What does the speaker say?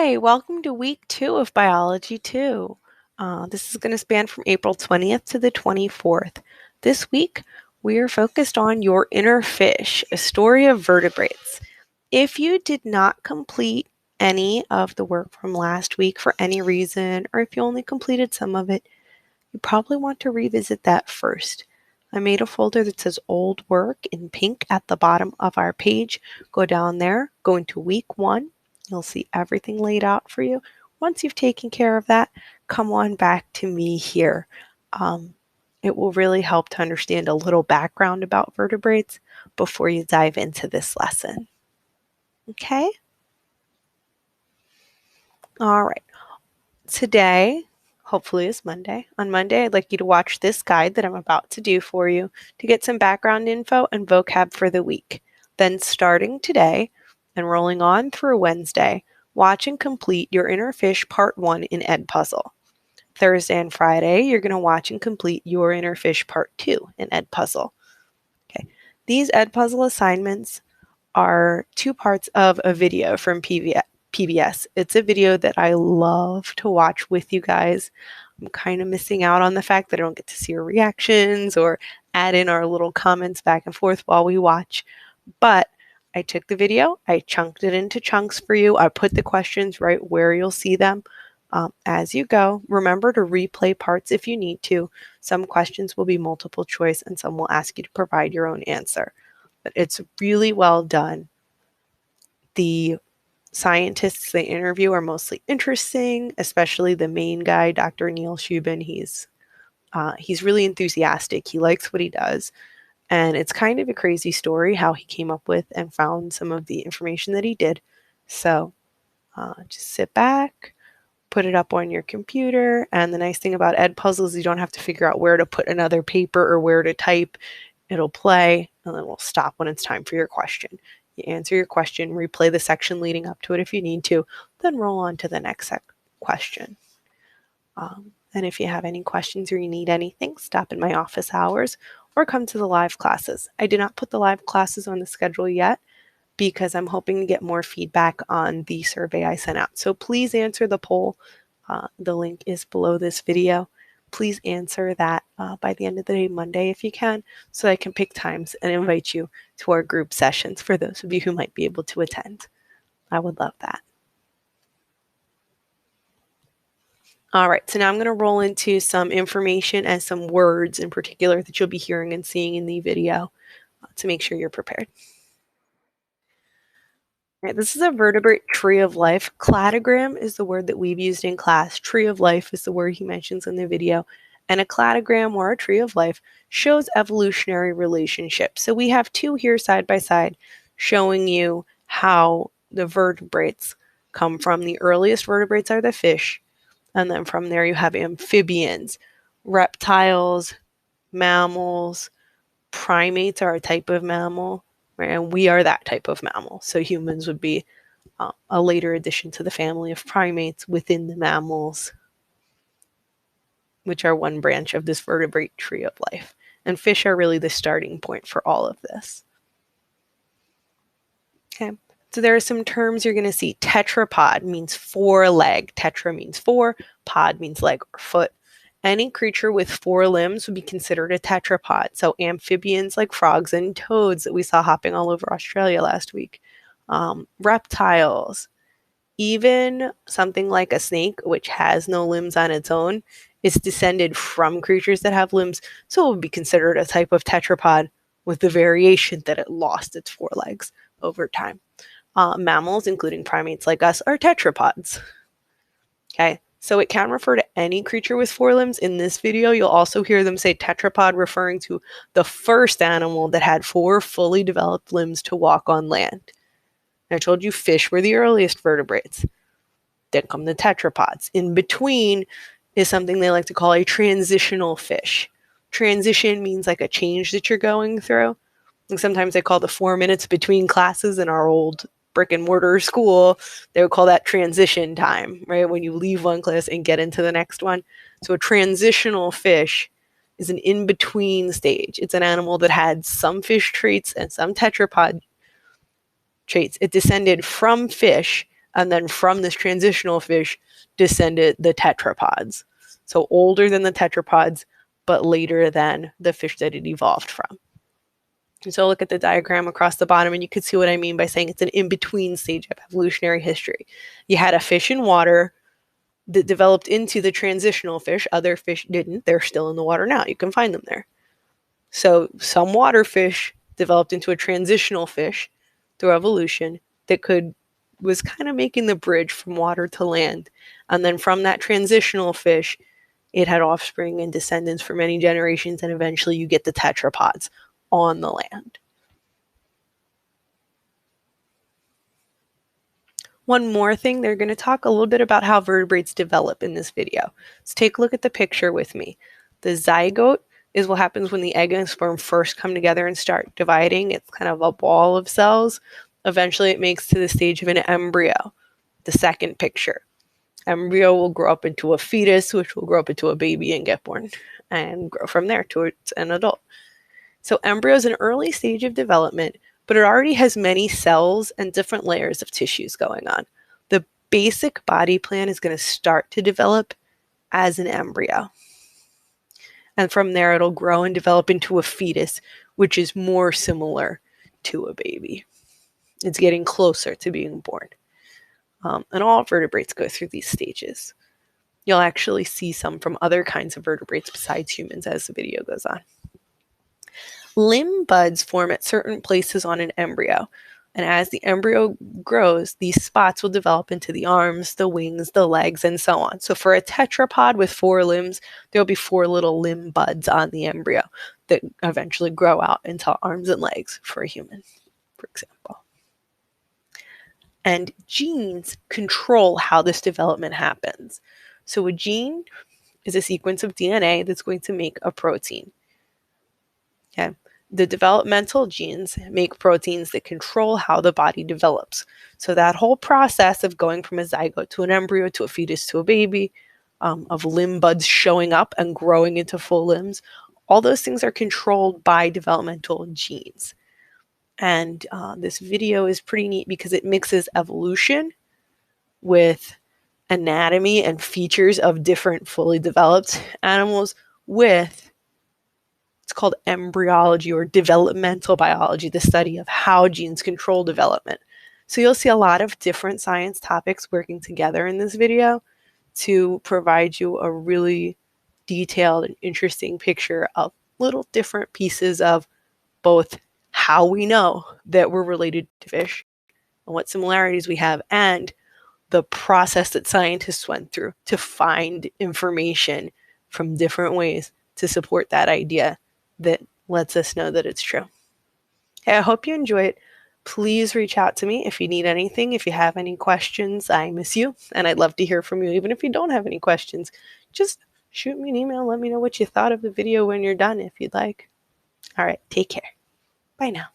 Hi, welcome to week 2 of Biology 2. This is going to span from April 20th to the 24th. This week, we are focused on Your Inner Fish, a story of vertebrates. If you did not complete any of the work from last week for any reason, or if you only completed some of it, you probably want to revisit that first. I made a folder that says Old Work in pink at the bottom of our page. Go down there, go into week 1. You'll see everything laid out for you. Once you've taken care of that, come on back to me here. It will really help to understand a little background about vertebrates before you dive into this lesson. Okay? All right. Today, hopefully is Monday. On Monday, I'd like you to watch this guide that I'm about to do for you to get some background info and vocab for the week. Then starting today and rolling on through Wednesday, watch and complete Your Inner Fish Part 1 in Edpuzzle. Thursday and Friday, you're going to watch and complete Your Inner Fish Part 2 in Edpuzzle. Okay. These Edpuzzle assignments are 2 parts of a video from PBS. It's a video that I love to watch with you guys. I'm kind of missing out on the fact that I don't get to see your reactions or add in our little comments back and forth while we watch. But I took the video, I chunked it into chunks for you. I put the questions right where you'll see them as you go. Remember to replay parts if you need to. Some questions will be multiple choice and some will ask you to provide your own answer. But it's really well done. The scientists they interview are mostly interesting, especially the main guy, Dr. Neil Shubin. He's really enthusiastic. He likes what he does. And it's kind of a crazy story how he came up with and found some of the information that he did. So just sit back, put it up on your computer. And the nice thing about Edpuzzle is you don't have to figure out where to put another paper or where to type. It'll play and then we'll stop when it's time for your question. You answer your question, replay the section leading up to it if you need to, then roll on to the next question. And if you have any questions or you need anything, stop in my office hours or come to the live classes. I did not put the live classes on the schedule yet because I'm hoping to get more feedback on the survey I sent out. So please answer the poll. The link is below this video. Please answer that by the end of the day, Monday, if you can, so I can pick times and invite you to our group sessions for those of you who might be able to attend. I would love that. All right, so now I'm going to roll into some information and some words in particular that you'll be hearing and seeing in the video to make sure you're prepared. All right, this is a vertebrate tree of life. Cladogram is the word that we've used in class. Tree of life is the word he mentions in the video. And a cladogram, or a tree of life, shows evolutionary relationships. So we have 2 here side by side showing you how the vertebrates come from. The earliest vertebrates are the fish. And then from there you have amphibians, reptiles, mammals, primates are a type of mammal, right? And we are that type of mammal. So humans would be a later addition to the family of primates within the mammals, which are one branch of this vertebrate tree of life. And fish are really the starting point for all of this. Okay. So there are some terms you're going to see. Tetrapod means 4 leg. Tetra means 4. Pod means leg or foot. Any creature with 4 limbs would be considered a tetrapod. So amphibians like frogs and toads that we saw hopping all over Australia last week. Reptiles. Even something like a snake, which has no limbs on its own, is descended from creatures that have limbs. So it would be considered a type of tetrapod with the variation that it lost its 4 legs over time. Mammals, including primates like us, are tetrapods. Okay, so it can refer to any creature with 4 limbs. In this video, you'll also hear them say tetrapod, referring to the first animal that had 4 fully developed limbs to walk on land. I told you fish were the earliest vertebrates. Then come the tetrapods. In between is something they like to call a transitional fish. Transition means like a change that you're going through. And sometimes they call the 4 minutes between classes in our old brick and mortar school, they would call that transition time, right? When you leave one class and get into the next one. So a transitional fish is an in-between stage. It's an animal that had some fish traits and some tetrapod traits. It descended from fish And then from this transitional fish descended the tetrapods. So older than the tetrapods, but later than the fish that it evolved from. And so look at the diagram across the bottom, and you can see what I mean by saying it's an in-between stage of evolutionary history. You had a fish in water that developed into the transitional fish. Other fish didn't. They're still in the water now. You can find them there. So some water fish developed into a transitional fish through evolution that was kind of making the bridge from water to land. And then from that transitional fish, it had offspring and descendants for many generations, and eventually you get the tetrapods on the land. One more thing, they're going to talk a little bit about how vertebrates develop in this video. So take a look at the picture with me. The zygote is what happens when the egg and sperm first come together and start dividing. It's kind of a ball of cells. Eventually it makes to the stage of an embryo, the second picture. Embryo will grow up into a fetus, which will grow up into a baby and get born and grow from there towards an adult. So embryo is an early stage of development, but it already has many cells and different layers of tissues going on. The basic body plan is going to start to develop as an embryo. And from there, it'll grow and develop into a fetus, which is more similar to a baby. It's getting closer to being born. And all vertebrates go through these stages. You'll actually see some from other kinds of vertebrates besides humans as the video goes on. Limb buds form at certain places on an embryo. And as the embryo grows, these spots will develop into the arms, the wings, the legs, and so on. So for a tetrapod with 4 limbs, there'll be 4 little limb buds on the embryo that eventually grow out into arms and legs for a human, for example. And genes control how this development happens. So a gene is a sequence of DNA that's going to make a protein. Okay. The developmental genes make proteins that control how the body develops. So that whole process of going from a zygote to an embryo to a fetus to a baby, of limb buds showing up and growing into full limbs, all those things are controlled by developmental genes. And this video is pretty neat because it mixes evolution with anatomy and features of different fully developed animals with, it's called embryology or developmental biology, the study of how genes control development. So you'll see a lot of different science topics working together in this video to provide you a really detailed and interesting picture of little different pieces of both how we know that we're related to fish and what similarities we have, and the process that scientists went through to find information from different ways to support that idea that lets us know that it's true. Hey, I hope you enjoy it. Please reach out to me if you need anything. If you have any questions, I miss you, and I'd love to hear from you. Even if you don't have any questions, just shoot me an email. Let me know what you thought of the video when you're done if you'd like. All right, take care. Bye now.